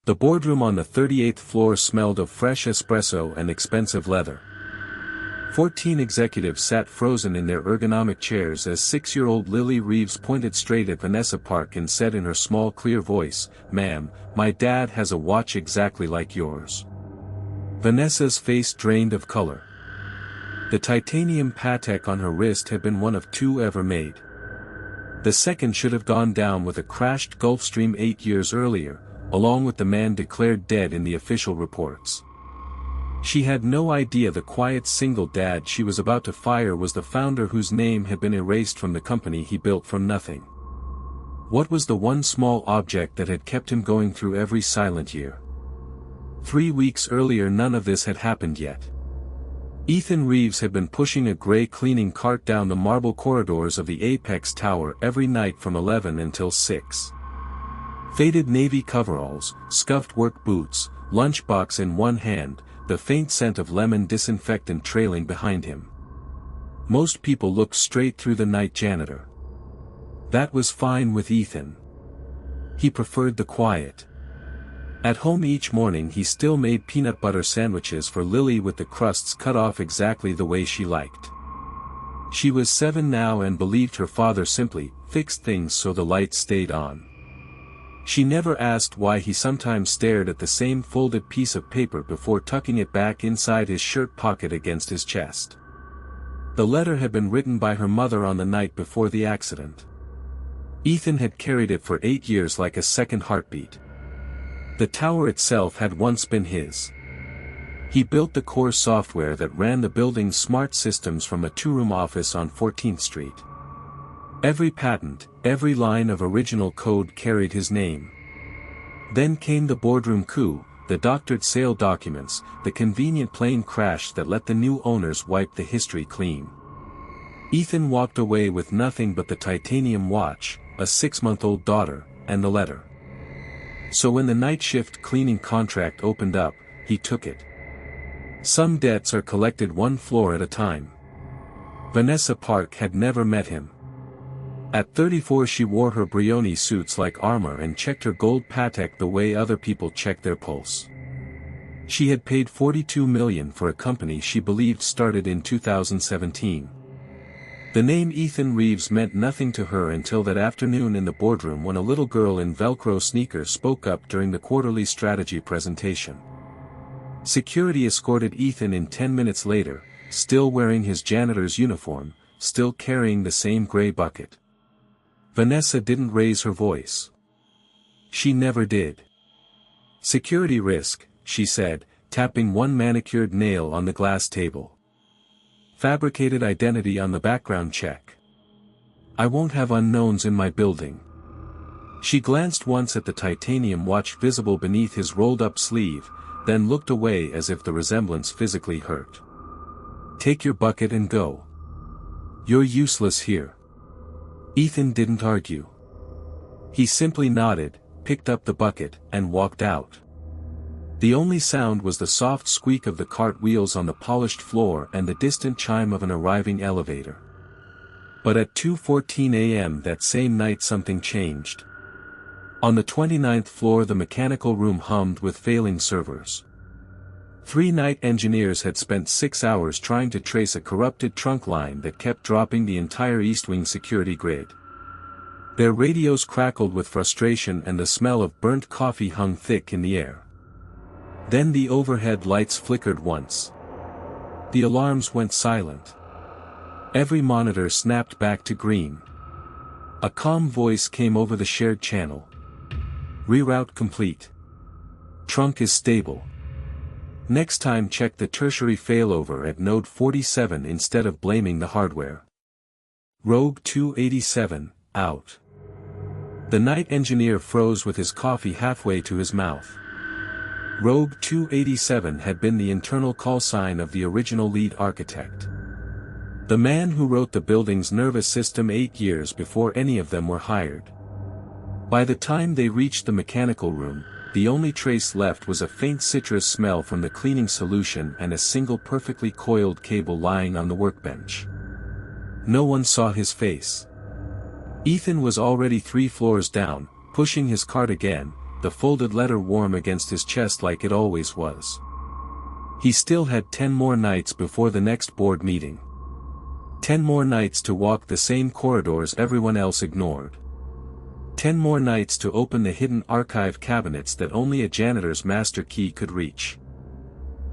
The boardroom on the 38th floor smelled of fresh espresso and expensive leather. 14 executives sat frozen in their ergonomic chairs as 6-year-old Lily Reeves pointed straight at Vanessa Park and said in her small clear voice, "Ma'am, my dad has a watch exactly like yours." Vanessa's face drained of color. The titanium Patek on her wrist had been one of 2 ever made. The second should have gone down with a crashed Gulfstream 8 years earlier, along with the man declared dead in the official reports. She had no idea the quiet single dad she was about to fire was the founder whose name had been erased from the company he built from nothing. What was the one small object that had kept him going through every silent year? 3 weeks earlier none of this had happened yet. Ethan Reeves had been pushing a gray cleaning cart down the marble corridors of the Apex Tower every night from 11 until 6. Faded navy coveralls, scuffed work boots, lunchbox in one hand, the faint scent of lemon disinfectant trailing behind him. Most people looked straight through the night janitor. That was fine with Ethan. He preferred the quiet. At home each morning he still made peanut butter sandwiches for Lily with the crusts cut off exactly the way she liked. She was 7 now and believed her father simply fixed things so the lights stayed on. She never asked why he sometimes stared at the same folded piece of paper before tucking it back inside his shirt pocket against his chest. The letter had been written by her mother on the night before the accident. Ethan had carried it for 8 years like a second heartbeat. The tower itself had once been his. He built the core software that ran the building's smart systems from a 2-room office on 14th Street. Every patent, every line of original code carried his name. Then came the boardroom coup, the doctored sale documents, the convenient plane crash that let the new owners wipe the history clean. Ethan walked away with nothing but the titanium watch, a 6-month-old daughter, and the letter. So when the night shift cleaning contract opened up, he took it. Some debts are collected 1 floor at a time. Vanessa Park had never met him. At 34 she wore her Brioni suits like armor and checked her gold Patek the way other people check their pulse. She had paid $42 million for a company she believed started in 2017. The name Ethan Reeves meant nothing to her until that afternoon in the boardroom when a little girl in Velcro sneakers spoke up during the quarterly strategy presentation. Security escorted Ethan in 10 minutes later, still wearing his janitor's uniform, still carrying the same gray bucket. Vanessa didn't raise her voice. She never did. "Security risk," she said, tapping one manicured nail on the glass table. "Fabricated identity on the background check. I won't have unknowns in my building." She glanced once at the titanium watch visible beneath his rolled-up sleeve, then looked away as if the resemblance physically hurt. "Take your bucket and go. You're useless here." Ethan didn't argue. He simply nodded, picked up the bucket, and walked out. The only sound was the soft squeak of the cart wheels on the polished floor and the distant chime of an arriving elevator. But at 2:14 a.m. that same night something changed. On the 29th floor the mechanical room hummed with failing servers. 3 night engineers had spent 6 hours trying to trace a corrupted trunk line that kept dropping the entire East Wing security grid. Their radios crackled with frustration and the smell of burnt coffee hung thick in the air. Then the overhead lights flickered once. The alarms went silent. Every monitor snapped back to green. A calm voice came over the shared channel. "Reroute complete. Trunk is stable. Next time check the tertiary failover at node 47 instead of blaming the hardware." Rogue 287, out. The night engineer froze with his coffee halfway to his mouth. Rogue 287 had been the internal call sign of the original lead architect. The man who wrote the building's nervous system 8 years before any of them were hired. By the time they reached the mechanical room, the only trace left was a faint citrus smell from the cleaning solution and a single perfectly coiled cable lying on the workbench. No one saw his face. Ethan was already 3 floors down, pushing his cart again, the folded letter warm against his chest like it always was. He still had 10 more nights before the next board meeting. 10 more nights to walk the same corridors everyone else ignored. 10 more nights to open the hidden archive cabinets that only a janitor's master key could reach.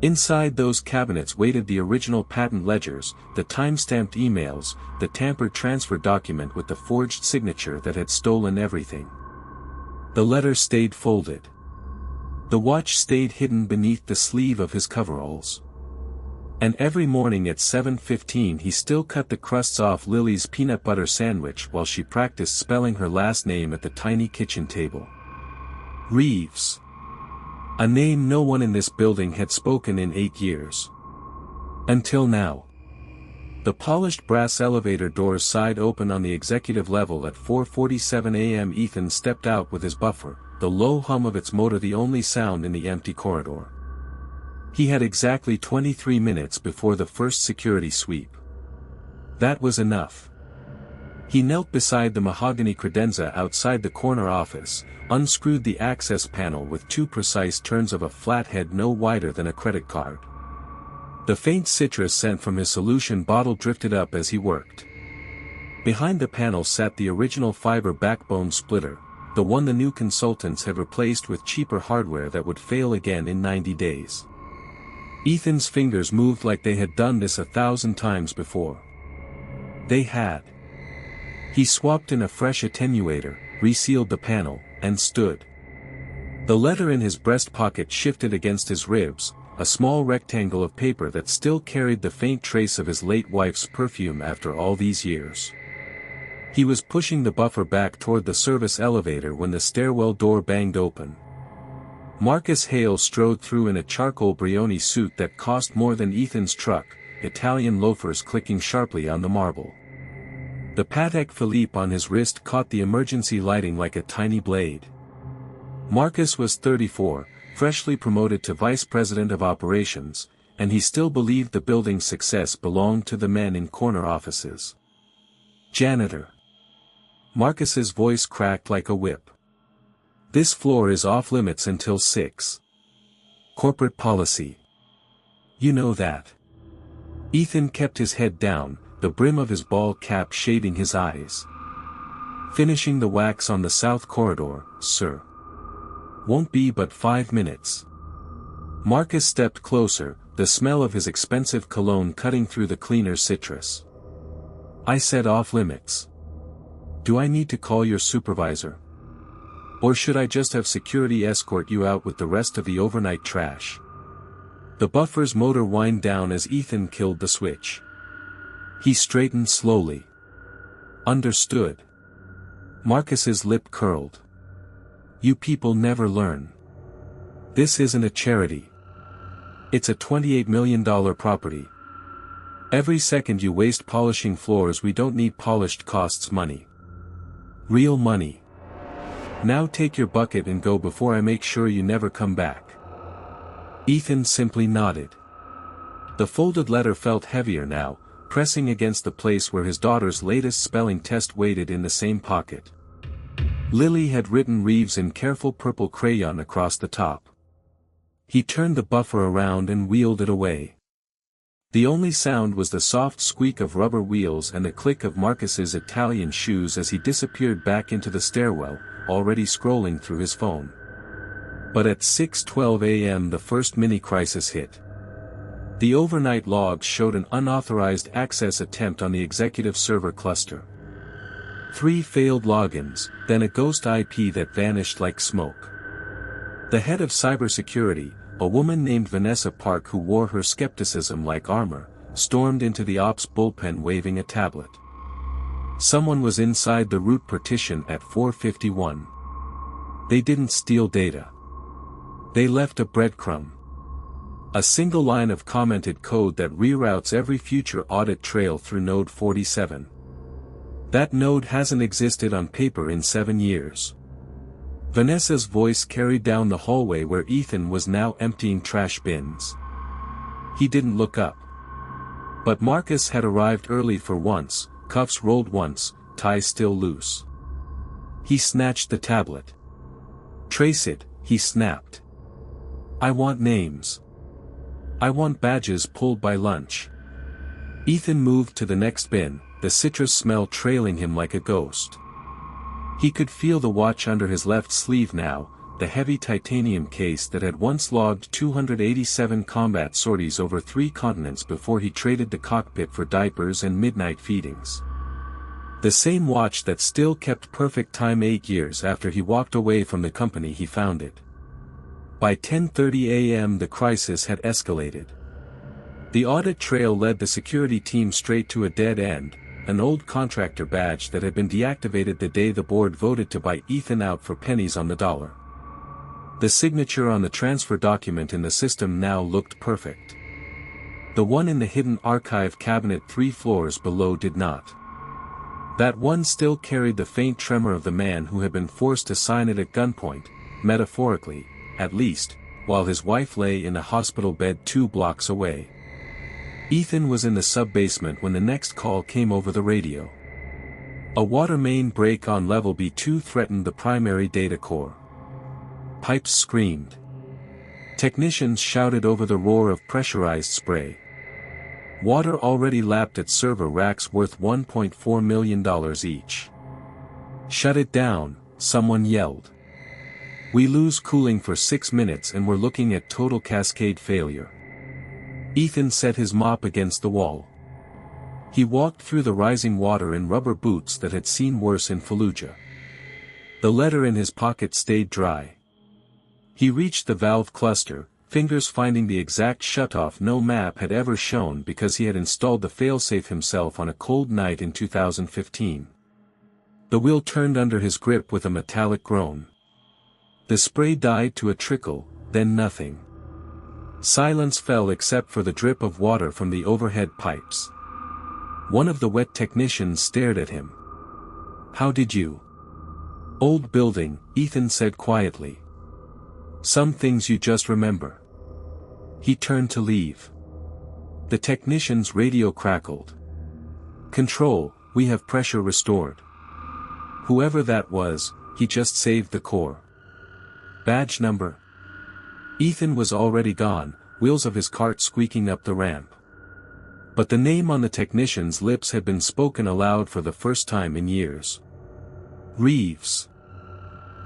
Inside those cabinets waited the original patent ledgers, the time-stamped emails, the tampered transfer document with the forged signature that had stolen everything. The letter stayed folded. The watch stayed hidden beneath the sleeve of his coveralls. And every morning at 7:15 he still cut the crusts off Lily's peanut butter sandwich while she practiced spelling her last name at the tiny kitchen table. Reeves. A name no one in this building had spoken in 8 years. Until now. The polished brass elevator doors sighed open on the executive level at 4:47 a.m. Ethan stepped out with his buffer, the low hum of its motor the only sound in the empty corridor. He had exactly 23 minutes before the first security sweep. That was enough. He knelt beside the mahogany credenza outside the corner office, unscrewed the access panel with 2 precise turns of a flathead no wider than a credit card. The faint citrus scent from his solution bottle drifted up as he worked. Behind the panel sat the original fiber backbone splitter, the one the new consultants had replaced with cheaper hardware that would fail again in 90 days. Ethan's fingers moved like they had done this 1,000 times before. They had. He swapped in a fresh attenuator, resealed the panel, and stood. The letter in his breast pocket shifted against his ribs, a small rectangle of paper that still carried the faint trace of his late wife's perfume after all these years. He was pushing the buffer back toward the service elevator when the stairwell door banged open. Marcus Hale strode through in a charcoal Brioni suit that cost more than Ethan's truck, Italian loafers clicking sharply on the marble. The Patek Philippe on his wrist caught the emergency lighting like a tiny blade. Marcus was 34, freshly promoted to vice president of operations, and he still believed the building's success belonged to the men in corner offices. Janitor. Marcus's voice cracked like a whip. This floor is off limits until 6. Corporate policy. You know that. Ethan kept his head down, the brim of his bald cap shading his eyes. Finishing the wax on the south corridor, sir. Won't be but 5 minutes. Marcus stepped closer, the smell of his expensive cologne cutting through the cleaner citrus. I said off limits. Do I need to call your supervisor? Or should I just have security escort you out with the rest of the overnight trash? The buffer's motor whined down as Ethan killed the switch. He straightened slowly. Understood. Marcus's lip curled. You people never learn. This isn't a charity. It's a $28 million property. Every second you waste polishing floors we don't need polished costs money. Real money. Now take your bucket and go before I make sure you never come back. Ethan simply nodded. The folded letter felt heavier now, pressing against the place where his daughter's latest spelling test waited in the same pocket. Lily had written Reeves in careful purple crayon across the top. He turned the buffer around and wheeled it away. The only sound was the soft squeak of rubber wheels and the click of Marcus's Italian shoes as he disappeared back into the stairwell, already scrolling through his phone. But at 6:12 a.m. the first mini-crisis hit. The overnight logs showed an unauthorized access attempt on the executive server cluster. 3 failed logins, then a ghost IP that vanished like smoke. The head of cybersecurity, a woman named Vanessa Park who wore her skepticism like armor, stormed into the ops bullpen waving a tablet. Someone was inside the root partition at 4:51. They didn't steal data. They left a breadcrumb. A single line of commented code that reroutes every future audit trail through node 47. That node hasn't existed on paper in 7 years. Vanessa's voice carried down the hallway where Ethan was now emptying trash bins. He didn't look up. But Marcus had arrived early for once, cuffs rolled once, tie still loose. He snatched the tablet. Trace it, he snapped. I want names. I want badges pulled by lunch. Ethan moved to the next bin, the citrus smell trailing him like a ghost. He could feel the watch under his left sleeve now, the heavy titanium case that had once logged 287 combat sorties over 3 continents before he traded the cockpit for diapers and midnight feedings. The same watch that still kept perfect time 8 years after he walked away from the company he founded. By 10:30 a.m. the crisis had escalated. The audit trail led the security team straight to a dead end, an old contractor badge that had been deactivated the day the board voted to buy Ethan out for pennies on the dollar. The signature on the transfer document in the system now looked perfect. The one in the hidden archive cabinet 3 floors below did not. That one still carried the faint tremor of the man who had been forced to sign it at gunpoint, metaphorically, at least, while his wife lay in a hospital bed 2 blocks away. Ethan was in the sub-basement when the next call came over the radio. A water main break on level B2 threatened the primary data core. Pipes screamed. Technicians shouted over the roar of pressurized spray. Water already lapped at server racks worth $1.4 million each. Shut it down, someone yelled. We lose cooling for 6 minutes and we're looking at total cascade failure. Ethan set his mop against the wall. He walked through the rising water in rubber boots that had seen worse in Fallujah. The letter in his pocket stayed dry. He reached the valve cluster, fingers finding the exact shutoff no map had ever shown because he had installed the failsafe himself on a cold night in 2015. The wheel turned under his grip with a metallic groan. The spray died to a trickle, then nothing. Silence fell except for the drip of water from the overhead pipes. One of the wet technicians stared at him. How did you? Old building, Ethan said quietly. Some things you just remember. He turned to leave. The technician's radio crackled. Control, we have pressure restored. Whoever that was, he just saved the core. Badge number. Ethan was already gone, wheels of his cart squeaking up the ramp. But the name on the technician's lips had been spoken aloud for the first time in years. Reeves.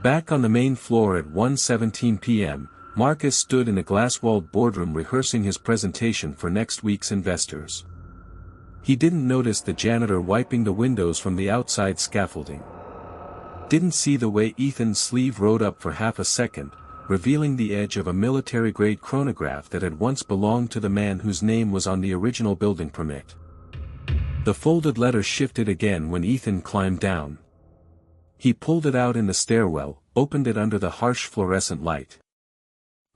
Back on the main floor at 1:17 p.m., Marcus stood in a glass-walled boardroom rehearsing his presentation for next week's investors. He didn't notice the janitor wiping the windows from the outside scaffolding. Didn't see the way Ethan's sleeve rode up for half a second, revealing the edge of a military-grade chronograph that had once belonged to the man whose name was on the original building permit. The folded letter shifted again when Ethan climbed down. He pulled it out in the stairwell, opened it under the harsh fluorescent light.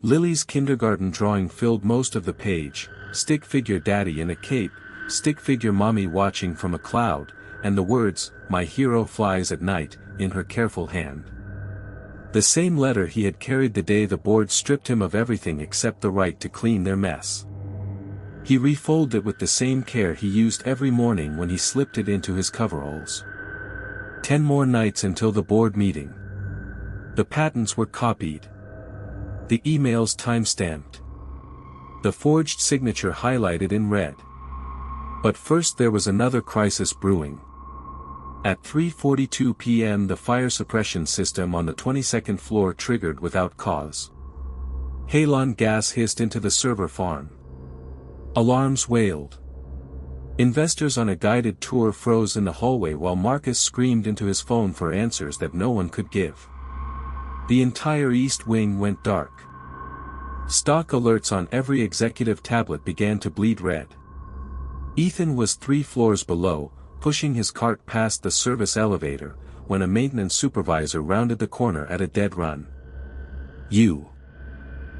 Lily's kindergarten drawing filled most of the page, stick figure daddy in a cape, stick figure mommy watching from a cloud, and the words, "My hero flies at night," in her careful hand. The same letter he had carried the day the board stripped him of everything except the right to clean their mess. He refolded it with the same care he used every morning when he slipped it into his coveralls. 10 more nights until the board meeting. The patents were copied. The emails time-stamped. The forged signature highlighted in red. But first there was another crisis brewing. At 3:42 p.m. the fire suppression system on the 22nd floor triggered without cause. Halon gas hissed into the server farm. Alarms wailed. Investors on a guided tour froze in the hallway while Marcus screamed into his phone for answers that no one could give. The entire East Wing went dark. Stock alerts on every executive tablet began to bleed red. Ethan was 3 floors below, pushing his cart past the service elevator, when a maintenance supervisor rounded the corner at a dead run. "You.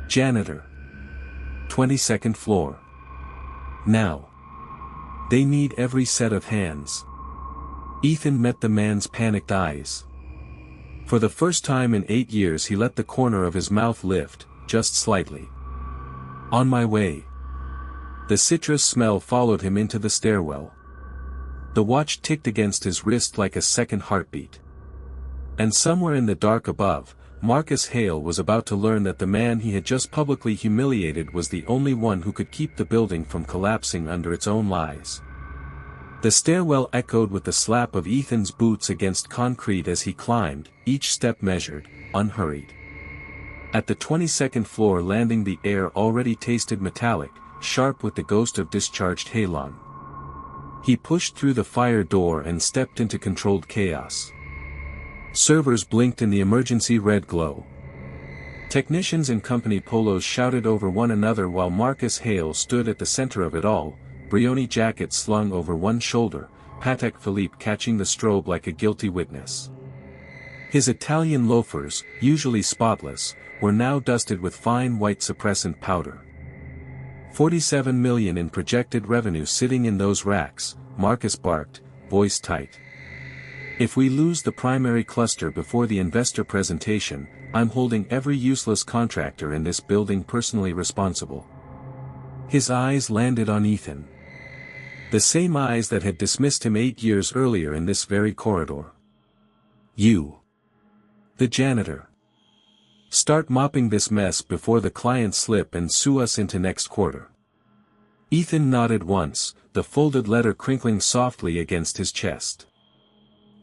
Janitor. 22nd floor. Now. They need every set of hands." Ethan met the man's panicked eyes. For the first time in 8 years he let the corner of his mouth lift, just slightly. "On my way." The citrus smell followed him into the stairwell. The watch ticked against his wrist like a second heartbeat. And somewhere in the dark above, Marcus Hale was about to learn that the man he had just publicly humiliated was the only one who could keep the building from collapsing under its own lies. The stairwell echoed with the slap of Ethan's boots against concrete as he climbed, each step measured, unhurried. At the 22nd floor landing, the air already tasted metallic, sharp with the ghost of discharged halon. He pushed through the fire door and stepped into controlled chaos. Servers blinked in the emergency red glow. Technicians in company polos shouted over one another while Marcus Hale stood at the center of it all, Brioni jacket slung over one shoulder, Patek Philippe catching the strobe like a guilty witness. His Italian loafers, usually spotless, were now dusted with fine white suppressant powder. 47 million in projected revenue sitting in those racks, Marcus barked, voice tight. If we lose the primary cluster before the investor presentation, I'm holding every useless contractor in this building personally responsible. His eyes landed on Ethan. The same eyes that had dismissed him 8 years earlier in this very corridor. You. The janitor. Start mopping this mess before the clients slip and sue us into next quarter. Ethan nodded once, the folded letter crinkling softly against his chest.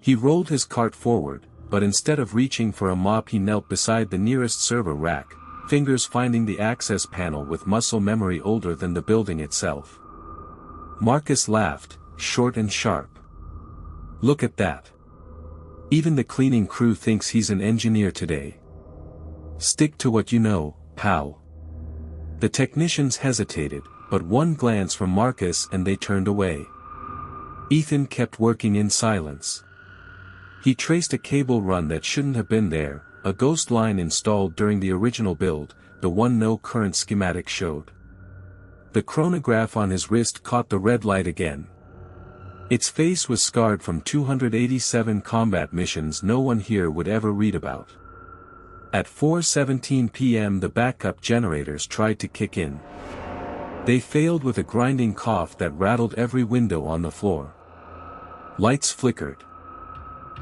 He rolled his cart forward, but instead of reaching for a mop he knelt beside the nearest server rack, fingers finding the access panel with muscle memory older than the building itself. Marcus laughed, short and sharp. Look at that. Even the cleaning crew thinks he's an engineer today. Stick to what you know, pal. The technicians hesitated, but one glance from Marcus and they turned away. Ethan kept working in silence. He traced a cable run that shouldn't have been there, a ghost line installed during the original build, the one no current schematic showed. The chronograph on his wrist caught the red light again. Its face was scarred from 287 combat missions no one here would ever read about. At 4:17 p.m. the backup generators tried to kick in. They failed with a grinding cough that rattled every window on the floor. Lights flickered.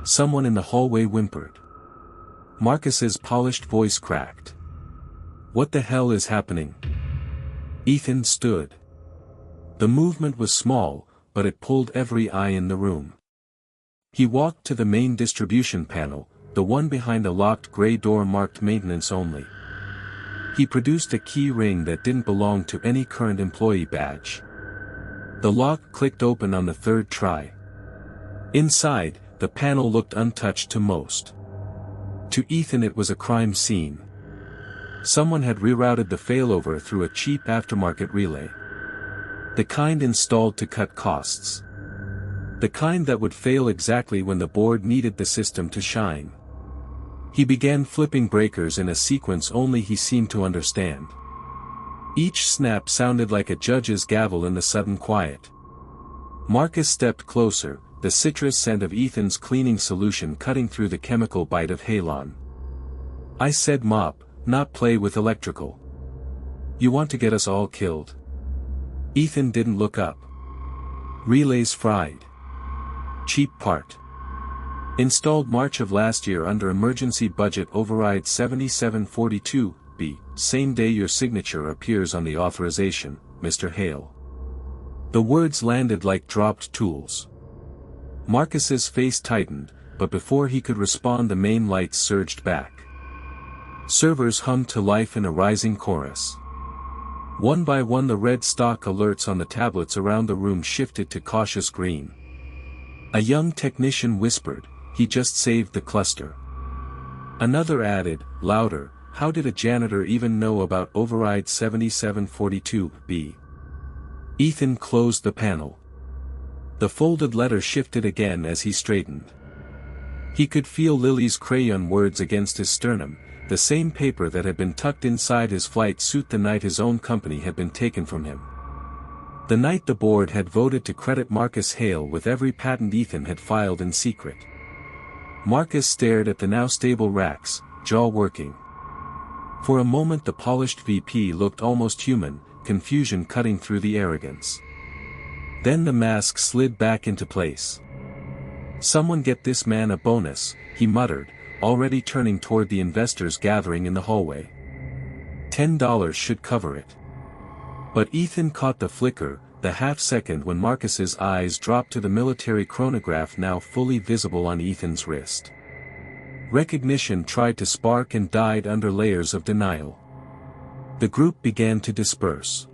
Someone in the hallway whimpered. Marcus's polished voice cracked. What the hell is happening? Ethan stood. The movement was small, but it pulled every eye in the room. He walked to the main distribution panel, the one behind a locked gray door marked maintenance only. He produced a key ring that didn't belong to any current employee badge. The lock clicked open on the third try. Inside, the panel looked untouched to most. To Ethan it was a crime scene. Someone had rerouted the failover through a cheap aftermarket relay. The kind installed to cut costs. The kind that would fail exactly when the board needed the system to shine. He began flipping breakers in a sequence only he seemed to understand. Each snap sounded like a judge's gavel in the sudden quiet. Marcus stepped closer, the citrus scent of Ethan's cleaning solution cutting through the chemical bite of halon. I said mop, not play with electrical. You want to get us all killed? Ethan didn't look up. Relays fried. Cheap part. Installed March of last year under emergency budget override 7742B, same day your signature appears on the authorization, Mr. Hale. The words landed like dropped tools. Marcus's face tightened, but before he could respond the main lights surged back. Servers hummed to life in a rising chorus. One by one the red stock alerts on the tablets around the room shifted to cautious green. A young technician whispered, "He just saved the cluster." Another added, louder, "How did a janitor even know about override 7742B?" Ethan closed the panel. The folded letter shifted again as he straightened. He could feel Lily's crayon words against his sternum, the same paper that had been tucked inside his flight suit the night his own company had been taken from him. The night the board had voted to credit Marcus Hale with every patent Ethan had filed in secret. Marcus stared at the now stable racks, jaw working. For a moment the polished VP looked almost human, confusion cutting through the arrogance. Then the mask slid back into place. "Someone get this man a bonus," he muttered, already turning toward the investors gathering in the hallway. $10 should cover it. But Ethan caught the flicker, the half-second when Marcus's eyes dropped to the military chronograph now fully visible on Ethan's wrist. Recognition tried to spark and died under layers of denial. The group began to disperse.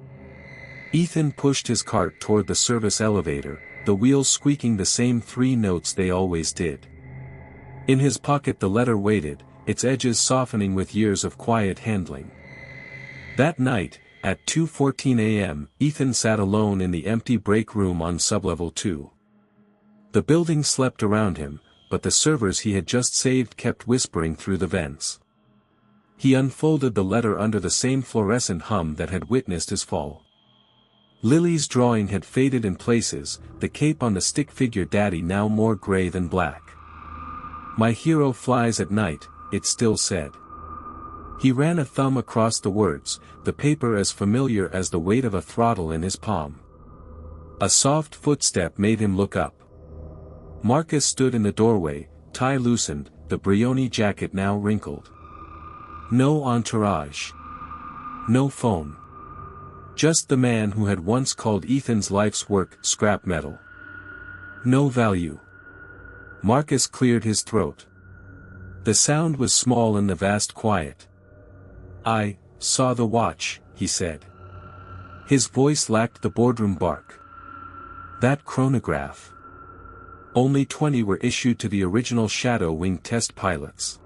Ethan pushed his cart toward the service elevator, the wheels squeaking the same 3 notes they always did. In his pocket the letter waited, its edges softening with years of quiet handling. That night, at 2:14 a.m., Ethan sat alone in the empty break room on sublevel 2. The building slept around him, but the servers he had just saved kept whispering through the vents. He unfolded the letter under the same fluorescent hum that had witnessed his fall. Lily's drawing had faded in places, the cape on the stick figure daddy now more gray than black. "My hero flies at night," it still said. He ran a thumb across the words, the paper as familiar as the weight of a throttle in his palm. A soft footstep made him look up. Marcus stood in the doorway, tie loosened, the Brioni jacket now wrinkled. No entourage. No phone. Just the man who had once called Ethan's life's work scrap metal. No value. Marcus cleared his throat. The sound was small in the vast quiet. "I saw the watch," he said. His voice lacked the boardroom bark. "That chronograph. Only 20 were issued to the original Shadow Wing test pilots.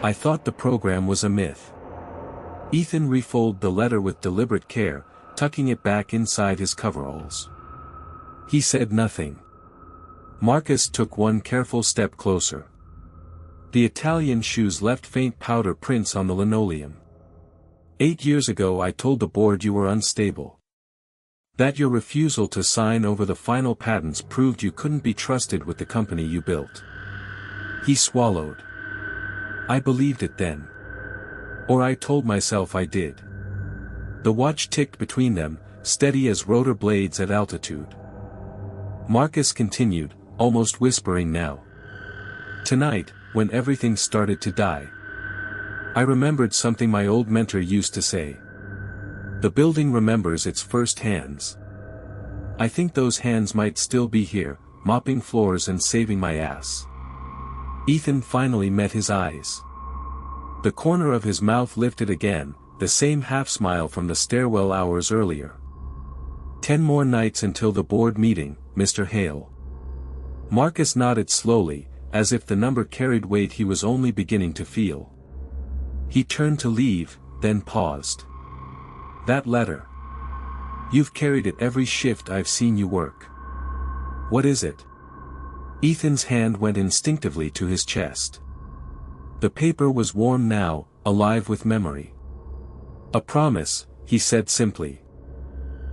I thought the program was a myth." Ethan refolded the letter with deliberate care, tucking it back inside his coveralls. He said nothing. Marcus took one careful step closer. The Italian shoes left faint powder prints on the linoleum. 8 years ago I told the board you were unstable. That your refusal to sign over the final patents proved you couldn't be trusted with the company you built. He swallowed. I believed it then. Or I told myself I did. The watch ticked between them, steady as rotor blades at altitude. Marcus continued, almost whispering now. Tonight, when everything started to die, I remembered something my old mentor used to say. The building remembers its first hands. I think those hands might still be here, mopping floors and saving my ass. Ethan finally met his eyes. The corner of his mouth lifted again, the same half-smile from the stairwell hours earlier. 10 more nights until the board meeting, Mr. Hale. Marcus nodded slowly, as if the number carried weight he was only beginning to feel. He turned to leave, then paused. That letter. You've carried it every shift I've seen you work. What is it? Ethan's hand went instinctively to his chest. The paper was warm now, alive with memory. A promise, he said simply.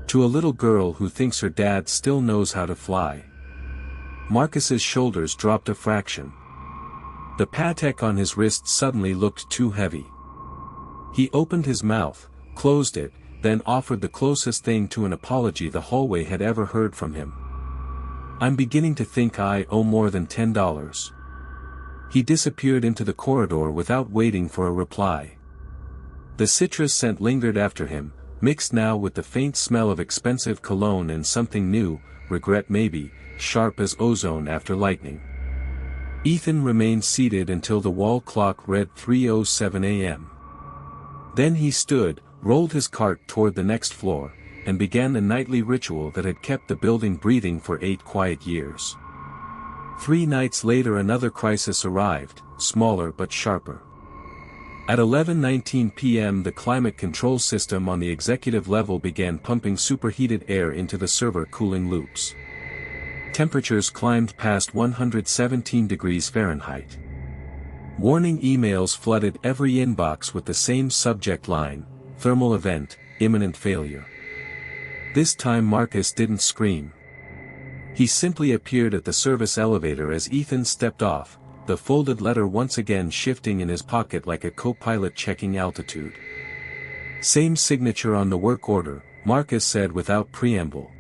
To a little girl who thinks her dad still knows how to fly. Marcus's shoulders dropped a fraction. The Patek on his wrist suddenly looked too heavy. He opened his mouth, closed it, then offered the closest thing to an apology the hallway had ever heard from him. I'm beginning to think I owe more than $10. He disappeared into the corridor without waiting for a reply. The citrus scent lingered after him, mixed now with the faint smell of expensive cologne and something new, regret maybe, sharp as ozone after lightning. Ethan remained seated until the wall clock read 3:07 a.m. Then he stood, rolled his cart toward the next floor, and began the nightly ritual that had kept the building breathing for 8 quiet years. 3 nights later another crisis arrived, smaller but sharper. At 11:19 p.m. the climate control system on the executive level began pumping superheated air into the server cooling loops. Temperatures climbed past 117 degrees Fahrenheit. Warning emails flooded every inbox with the same subject line, thermal event, imminent failure. This time Marcus didn't scream. He simply appeared at the service elevator as Ethan stepped off, the folded letter once again shifting in his pocket like a co-pilot checking altitude. Same signature on the work order, Marcus said without preamble.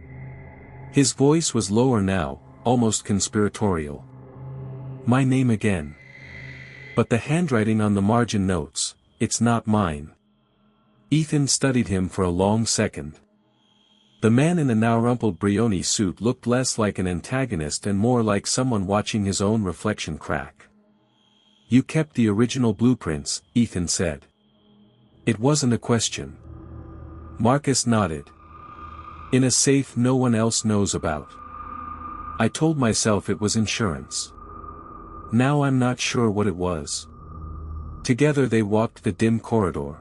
His voice was lower now, almost conspiratorial. My name again. But the handwriting on the margin notes, "It's not mine." Ethan studied him for a long second. The man in the now rumpled Brioni suit looked less like an antagonist and more like someone watching his own reflection crack. "You kept the original blueprints," Ethan said. "It wasn't a question." Marcus nodded. "In a safe no one else knows about. I told myself it was insurance. Now I'm not sure what it was." Together they walked the dim corridor.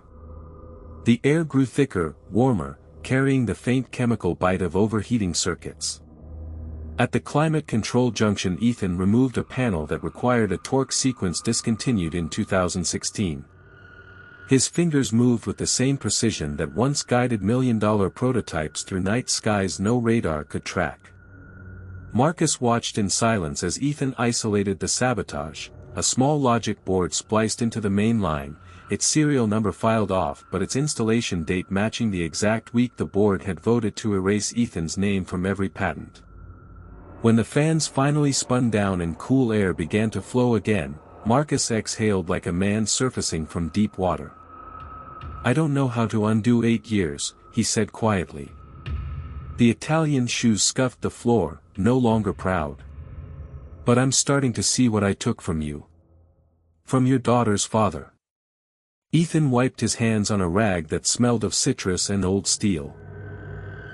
The air grew thicker, warmer, carrying the faint chemical bite of overheating circuits. At the climate control junction Ethan removed a panel that required a torque sequence discontinued in 2016. His fingers moved with the same precision that once guided million-dollar prototypes through night skies no radar could track. Marcus watched in silence as Ethan isolated the sabotage, a small logic board spliced into the main line, its serial number filed off but its installation date matching the exact week the board had voted to erase Ethan's name from every patent. When the fans finally spun down and cool air began to flow again, Marcus exhaled like a man surfacing from deep water. "I don't know how to undo 8 years," he said quietly. The Italian shoes scuffed the floor, no longer proud. "But I'm starting to see what I took from you. From your daughter's father." Ethan wiped his hands on a rag that smelled of citrus and old steel.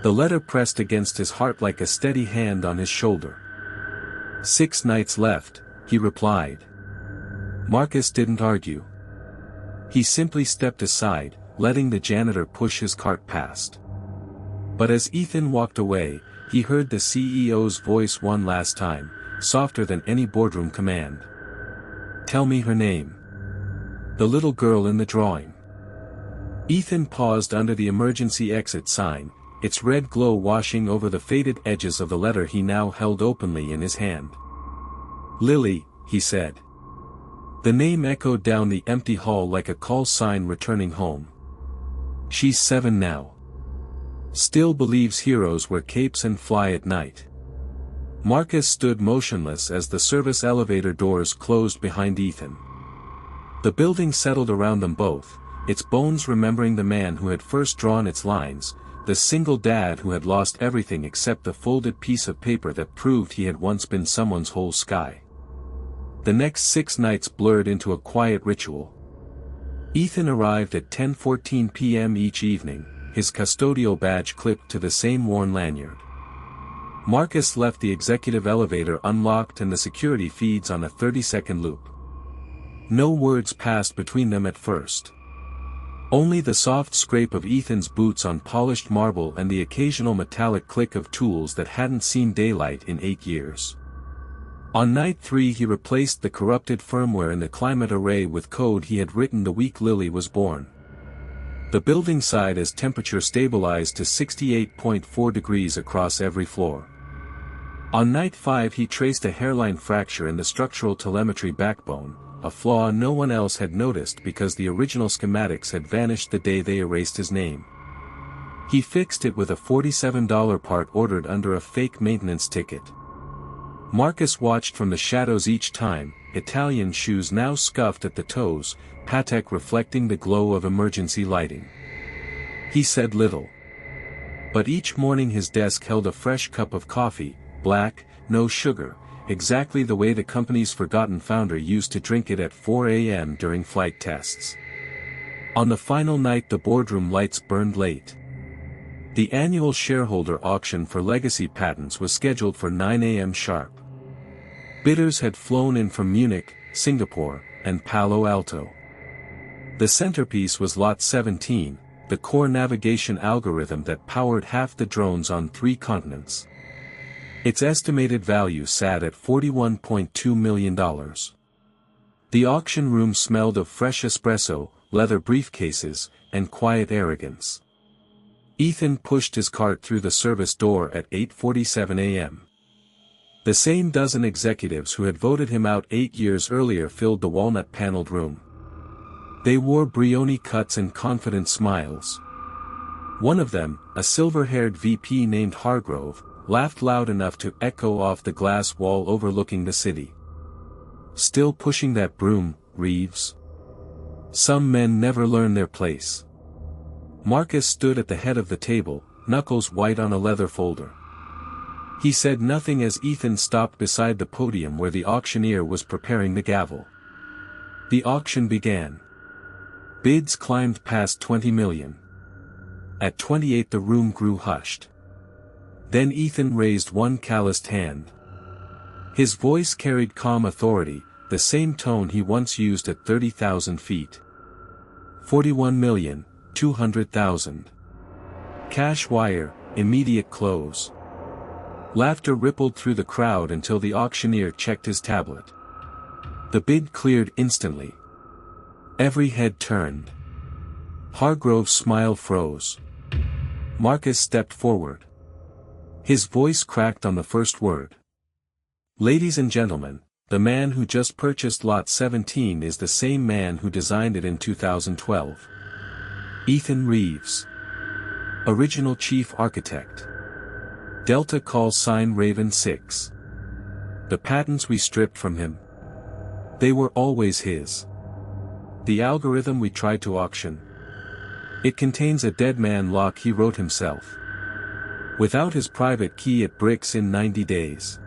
The letter pressed against his heart like a steady hand on his shoulder. 6 nights left, he replied. Marcus didn't argue. He simply stepped aside, letting the janitor push his cart past. But as Ethan walked away, he heard the CEO's voice one last time, softer than any boardroom command. "Tell me her name. The little girl in the drawing." Ethan paused under the emergency exit sign, its red glow washing over the faded edges of the letter he now held openly in his hand. "Lily," he said. The name echoed down the empty hall like a call sign returning home. "She's 7 now. Still believes heroes wear capes and fly at night." Marcus stood motionless as the service elevator doors closed behind Ethan. The building settled around them both, its bones remembering the man who had first drawn its lines, the single dad who had lost everything except the folded piece of paper that proved he had once been someone's whole sky. The next 6 nights blurred into a quiet ritual. Ethan arrived at 10:14 p.m. each evening, his custodial badge clipped to the same worn lanyard. Marcus left the executive elevator unlocked and the security feeds on a 30-second loop. No words passed between them at first. Only the soft scrape of Ethan's boots on polished marble and the occasional metallic click of tools that hadn't seen daylight in 8 years. On night 3 he replaced the corrupted firmware in the climate array with code he had written the week Lily was born. The building sighed as temperature stabilized to 68.4 degrees across every floor. On night 5 he traced a hairline fracture in the structural telemetry backbone, a flaw no one else had noticed because the original schematics had vanished the day they erased his name. He fixed it with a $47 part ordered under a fake maintenance ticket. Marcus watched from the shadows each time, Italian shoes now scuffed at the toes, Patek reflecting the glow of emergency lighting. He said little. But each morning his desk held a fresh cup of coffee, black, no sugar, exactly the way the company's forgotten founder used to drink it at 4 a.m. during flight tests. On the final night the boardroom lights burned late. The annual shareholder auction for legacy patents was scheduled for 9 a.m. sharp. Bidders had flown in from Munich, Singapore, and Palo Alto. The centerpiece was Lot 17, the core navigation algorithm that powered half the drones on 3 continents. Its estimated value sat at $41.2 million. The auction room smelled of fresh espresso, leather briefcases, and quiet arrogance. Ethan pushed his cart through the service door at 8:47 a.m. The same dozen executives who had voted him out 8 years earlier filled the walnut-paneled room. They wore Brioni cuts and confident smiles. One of them, a silver-haired VP named Hargrove, laughed loud enough to echo off the glass wall overlooking the city. "Still pushing that broom, Reeves. Some men never learn their place. Marcus stood at the head of the table, knuckles white on a leather folder. He said nothing as Ethan stopped beside the podium where the auctioneer was preparing the gavel. The auction began. Bids climbed past 20 million. At 28 the room grew hushed. Then Ethan raised one calloused hand. His voice carried calm authority, the same tone he once used at 30,000 feet. 41,200,000. Cash wire, immediate close. Laughter rippled through the crowd until the auctioneer checked his tablet. The bid cleared instantly. Every head turned. Hargrove's smile froze. Marcus stepped forward. His voice cracked on the first word. Ladies and gentlemen, the man who just purchased Lot 17 is the same man who designed it in 2012. Ethan Reeves. Original Chief Architect. Delta call sign Raven 6. The patents we stripped from him. They were always his. The algorithm we tried to auction. It contains a dead man lock he wrote himself. Without his private key it breaks in 90 days.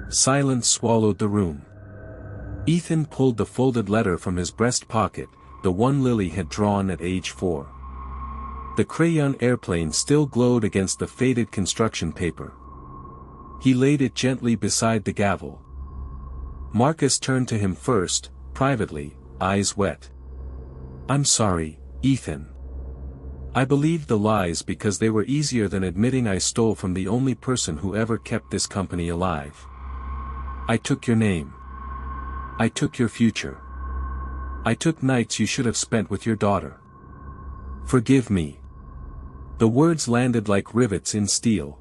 Silence swallowed the room. Ethan pulled the folded letter from his breast pocket, the one Lily had drawn at age 4. The crayon airplane still glowed against the faded construction paper. He laid it gently beside the gavel. Marcus turned to him first, privately, eyes wet. I'm sorry, Ethan. I believed the lies because they were easier than admitting I stole from the only person who ever kept this company alive. I took your name. I took your future. I took nights you should have spent with your daughter. Forgive me. The words landed like rivets in steel.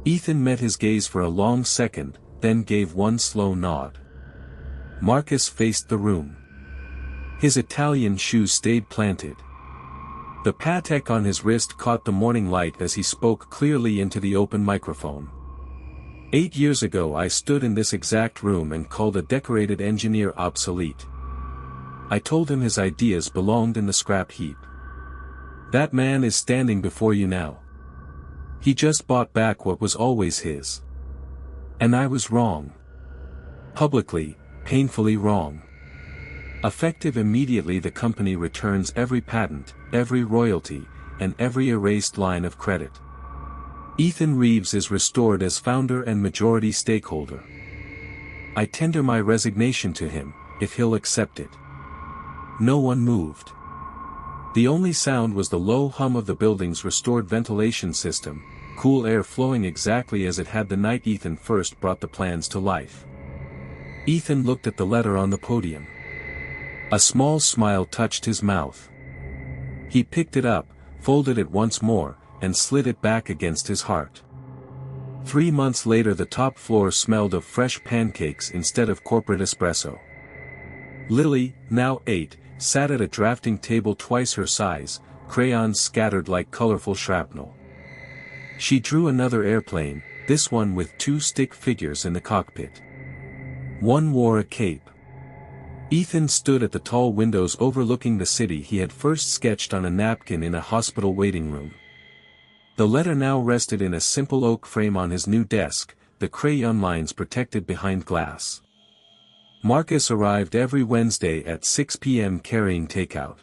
Ethan met his gaze for a long second, then gave one slow nod. Marcus faced the room. His Italian shoes stayed planted. The Patek on his wrist caught the morning light as he spoke clearly into the open microphone. 8 years ago I stood in this exact room and called a decorated engineer obsolete. I told him his ideas belonged in the scrap heap. That man is standing before you now. He just bought back what was always his. And I was wrong. Publicly, painfully wrong. Effective immediately the company returns every patent, every royalty, and every erased line of credit. Ethan Reeves is restored as founder and majority stakeholder. I tender my resignation to him, if he'll accept it. No one moved. The only sound was the low hum of the building's restored ventilation system, cool air flowing exactly as it had the night Ethan first brought the plans to life. Ethan looked at the letter on the podium. A small smile touched his mouth. He picked it up, folded it once more, and slid it back against his heart. 3 months later the top floor smelled of fresh pancakes instead of corporate espresso. Lily, now 8, sat at a drafting table twice her size, crayons scattered like colorful shrapnel. She drew another airplane, this one with 2 stick figures in the cockpit. One wore a cape. Ethan stood at the tall windows overlooking the city he had first sketched on a napkin in a hospital waiting room. The letter now rested in a simple oak frame on his new desk, the crayon lines protected behind glass. Marcus arrived every Wednesday at 6 p.m. carrying takeout.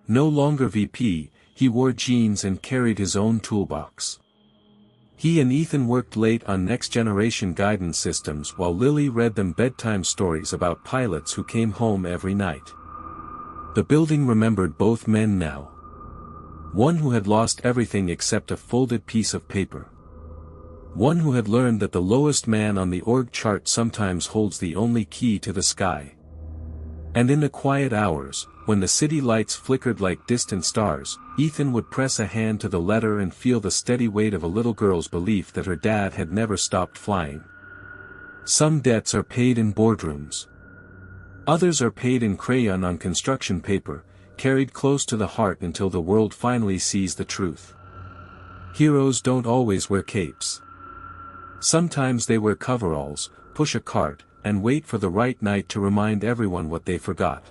No longer VP, he wore jeans and carried his own toolbox. He and Ethan worked late on next-generation guidance systems while Lily read them bedtime stories about pilots who came home every night. The building remembered both men now. One who had lost everything except a folded piece of paper. One who had learned that the lowest man on the org chart sometimes holds the only key to the sky. And in the quiet hours, when the city lights flickered like distant stars, Ethan would press a hand to the letter and feel the steady weight of a little girl's belief that her dad had never stopped flying. Some debts are paid in boardrooms. Others are paid in crayon on construction paper, carried close to the heart until the world finally sees the truth. Heroes don't always wear capes. Sometimes they wear coveralls, push a cart, and wait for the right night to remind everyone what they forgot.